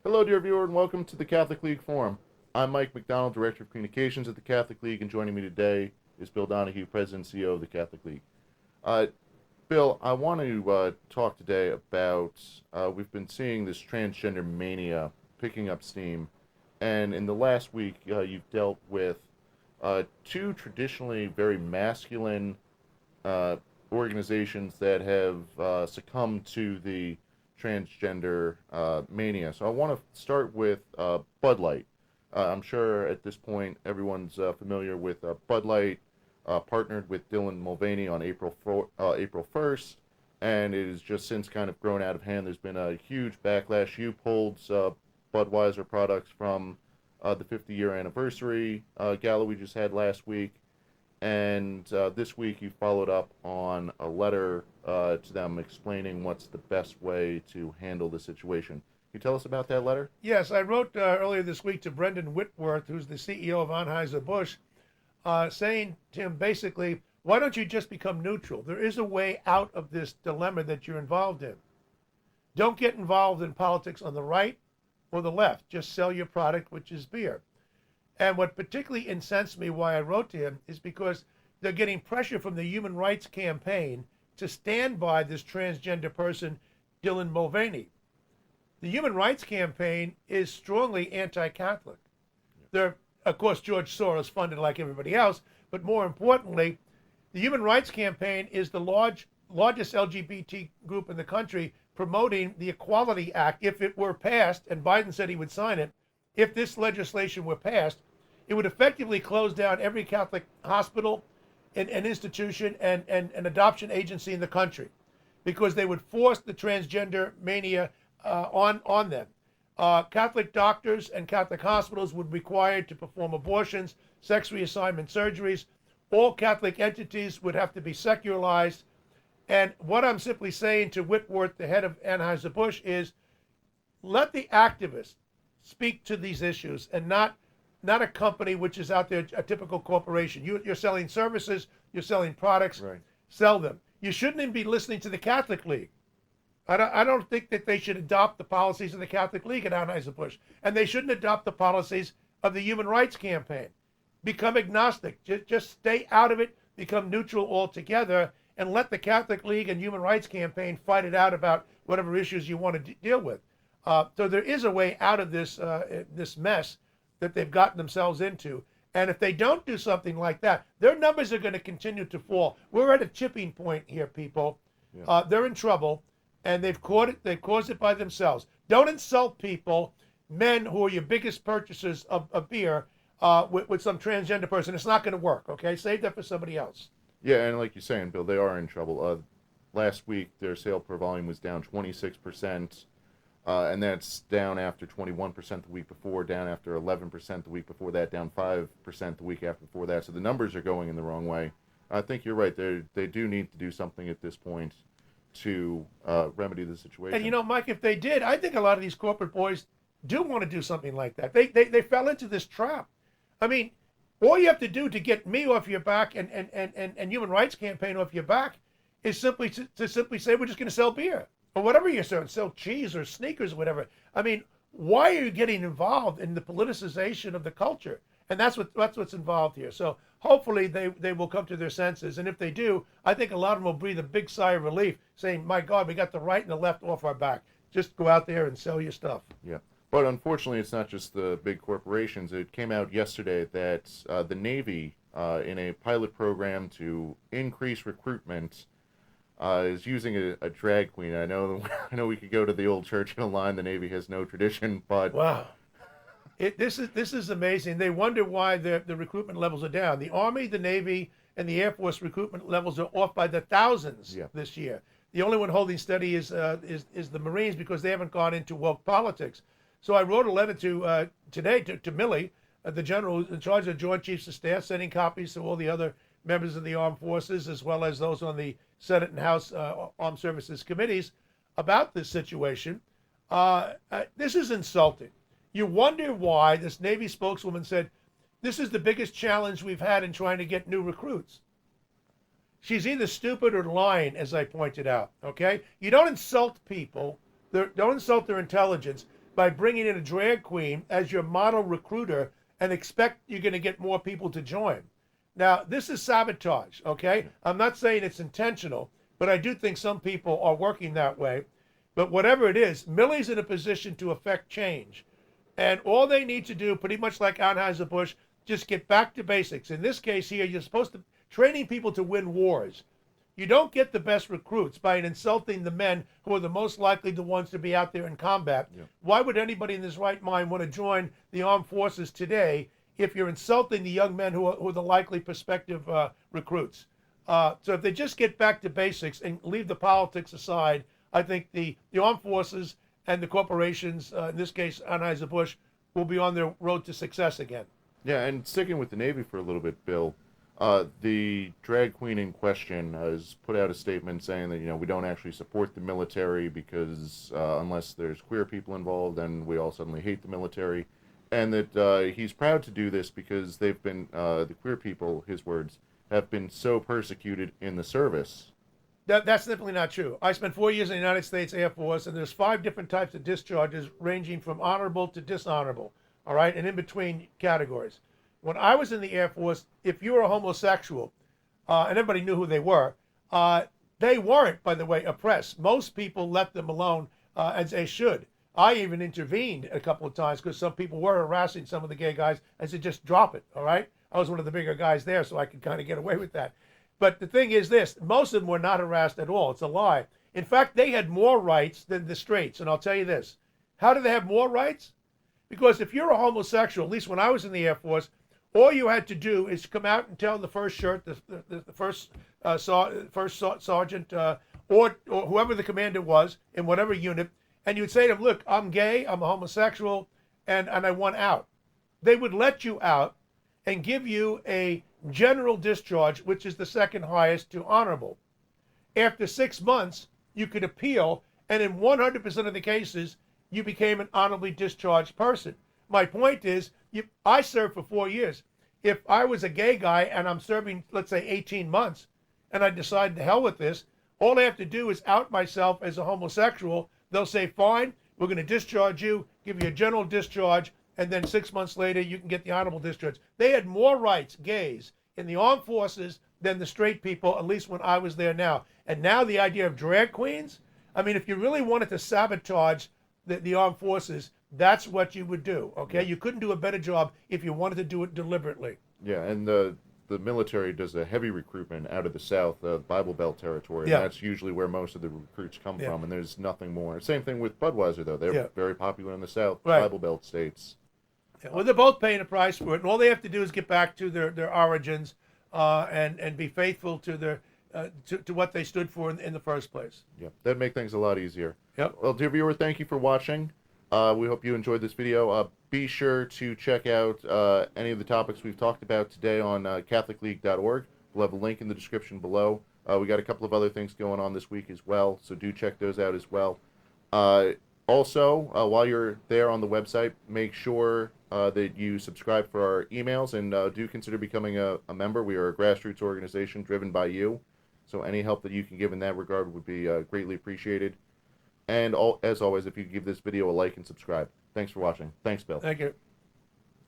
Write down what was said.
Hello, dear viewer, and welcome to the Catholic League Forum. I'm Mike McDonald, Director of Communications at the Catholic League, and joining me today is Bill Donohue, President and CEO of the Catholic League. Uh, Bill, I want to talk today about we've been seeing this transgender mania picking up steam, and in the last week, you've dealt with two traditionally very masculine organizations that have succumbed to the transgender mania. So I want to start with Bud Light. I'm sure at this point everyone's familiar with Bud Light partnered with Dylan Mulvaney on April 1st, and it has just since kind of grown out of hand. There's been a huge backlash. You pulled Budweiser products from the 50-year anniversary gala we just had last week. And this week you followed up on a letter to them explaining what's the best way to handle the situation. Can you tell us about that letter? Yes, I wrote earlier this week to Brendan Whitworth, who's the CEO of Anheuser-Busch, saying to him basically, why don't you just become neutral? There is a way out of this dilemma that you're involved in. Don't get involved in politics on the right or the left. Just sell your product, which is beer. And what particularly incensed me why I wrote to him is because they're getting pressure from the Human Rights Campaign to stand by this transgender person, Dylan Mulvaney. The Human Rights Campaign is strongly anti-Catholic. They're, of course, George Soros funded like everybody else, but more importantly, the Human Rights Campaign is the largest LGBT group in the country promoting the Equality Act. If it were passed, and Biden said he would sign it, if this legislation were passed, it would effectively close down every Catholic hospital and institution and adoption agency in the country because they would force the transgender mania on them. Catholic doctors and Catholic hospitals would be required to perform abortions, sex reassignment surgeries. All Catholic entities would have to be secularized. And what I'm simply saying to Whitworth, the head of Anheuser-Busch, is let the activists speak to these issues and not a company which is out there, a typical corporation. You're selling services, you're selling products, Right. Sell them. You shouldn't even be listening to the Catholic League. I don't think that they should adopt the policies of the Catholic League at Anheuser-Busch, and they shouldn't adopt the policies of the Human Rights Campaign. Become agnostic. Just stay out of it, become neutral altogether, and let the Catholic League and Human Rights Campaign fight it out about whatever issues you want to deal with. So there is a way out of this mess that they've gotten themselves into. And if they don't do something like that, their numbers are going to continue to fall. We're at a tipping point here, people. Yeah. They're in trouble, and they've caused it by themselves. Don't insult people, men who are your biggest purchasers of beer, with some transgender person. It's not going to work, okay? Save that for somebody else. Yeah, and like you're saying, Bill, they are in trouble. Last week, their sale per volume was down 26%. And that's down after 21% the week before, down after 11% the week before that, down 5% the week after before that. So the numbers are going in the wrong way. I think you're right. They do need to do something at this point to remedy the situation. And Mike, if they did, I think a lot of these corporate boys do want to do something like that. They fell into this trap. I mean, all you have to do to get me off your back and Human Rights Campaign off your back is simply to simply say we're just going to sell beer. Or whatever you're selling, sell cheese or sneakers or whatever. I mean, why are you getting involved in the politicization of the culture? And that's what's involved here. So hopefully they will come to their senses. And if they do, I think a lot of them will breathe a big sigh of relief, saying, my God, we got the right and the left off our back. Just go out there and sell your stuff. Yeah. But unfortunately, it's not just the big corporations. It came out yesterday that the Navy, in a pilot program to increase recruitment, is using a drag queen. I know we could go to the old Churchill line. The Navy has no tradition, but wow, this is amazing. They wonder why the recruitment levels are down. The Army, the Navy, and the Air Force recruitment levels are off by the thousands this year. The only one holding steady is the Marines because they haven't gone into woke politics. So I wrote a letter today to Milley, the general in charge of Joint Chiefs of Staff, sending copies to all the other members of the armed forces as well as those on the Senate and House Armed Services committees about this situation. This is insulting. You wonder why this Navy spokeswoman said, this is the biggest challenge we've had in trying to get new recruits. She's either stupid or lying, as I pointed out, okay? You don't insult people. Don't insult their intelligence. by bringing in a drag queen as your model recruiter and expect you're going to get more people to join. Now, this is sabotage, okay? I'm not saying it's intentional, but I do think some people are working that way. But whatever it is, Millie's in a position to affect change. And all they need to do, pretty much like Anheuser-Busch, just get back to basics. In this case here, you're supposed to training people to win wars. You don't get the best recruits by insulting the men who are the most likely the ones to be out there in combat. Yeah. Why would anybody in his right mind want to join the armed forces today if you're insulting the young men who are the likely prospective recruits? So if they just get back to basics and leave the politics aside, I think the armed forces and the corporations, in this case Anheuser-Busch, will be on their road to success again. Yeah, and sticking with the Navy for a little bit, Bill, the drag queen in question has put out a statement saying that, we don't actually support the military because unless there's queer people involved, then we all suddenly hate the military. And that he's proud to do this because they've been, the queer people, his words, have been so persecuted in the service. That's definitely not true. I spent 4 years in the United States Air Force, and there's 5 different types of discharges ranging from honorable to dishonorable, all right, and in between categories. When I was in the Air Force, if you were a homosexual, and everybody knew who they weren't, by the way, oppressed. Most people left them alone, as they should. I even intervened a couple of times because some people were harassing some of the gay guys. I said, just drop it, all right? I was one of the bigger guys there, so I could kind of get away with that. But the thing is this, most of them were not harassed at all. It's a lie. In fact, they had more rights than the straights, and I'll tell you this. How do they have more rights? Because if you're a homosexual, at least when I was in the Air Force, all you had to do is come out and tell the first shirt, the first sergeant, or whoever the commander was in whatever unit, and you'd say to them, look, I'm gay, I'm a homosexual, and I want out. They would let you out and give you a general discharge, which is the second highest to honorable. After 6 months, you could appeal, and in 100% of the cases, you became an honorably discharged person. My point is, I served for 4 years. If I was a gay guy and I'm serving, let's say, 18 months, and I decided to hell with this, all I have to do is out myself as a homosexual. They'll say, fine, we're going to discharge you, give you a general discharge, and then 6 months later, you can get the honorable discharge. They had more rights, gays, in the armed forces than the straight people, at least when I was there now. And now the idea of drag queens, I mean, if you really wanted to sabotage the armed forces, that's what you would do, okay? You couldn't do a better job if you wanted to do it deliberately. Yeah, and the military does a heavy recruitment out of the South, Bible Belt territory, and that's usually where most of the recruits come from, and there's nothing more. Same thing with Budweiser, though. They're very popular in the South, Bible Belt states. Yeah, well, they're both paying a price for it, and all they have to do is get back to their origins and be faithful to their to what they stood for in the first place. Yeah, that'd make things a lot easier. Yep. Well, dear viewer, thank you for watching. We hope you enjoyed this video. Be sure to check out any of the topics we've talked about today on CatholicLeague.org. We'll have a link in the description below. We got a couple of other things going on this week as well, so do check those out as well. Also, while you're there on the website, make sure that you subscribe for our emails and do consider becoming a member. We are a grassroots organization driven by you, so any help that you can give in that regard would be greatly appreciated. And as always, if you give this video a like and subscribe. Thanks for watching. Thanks, Bill. Thank you.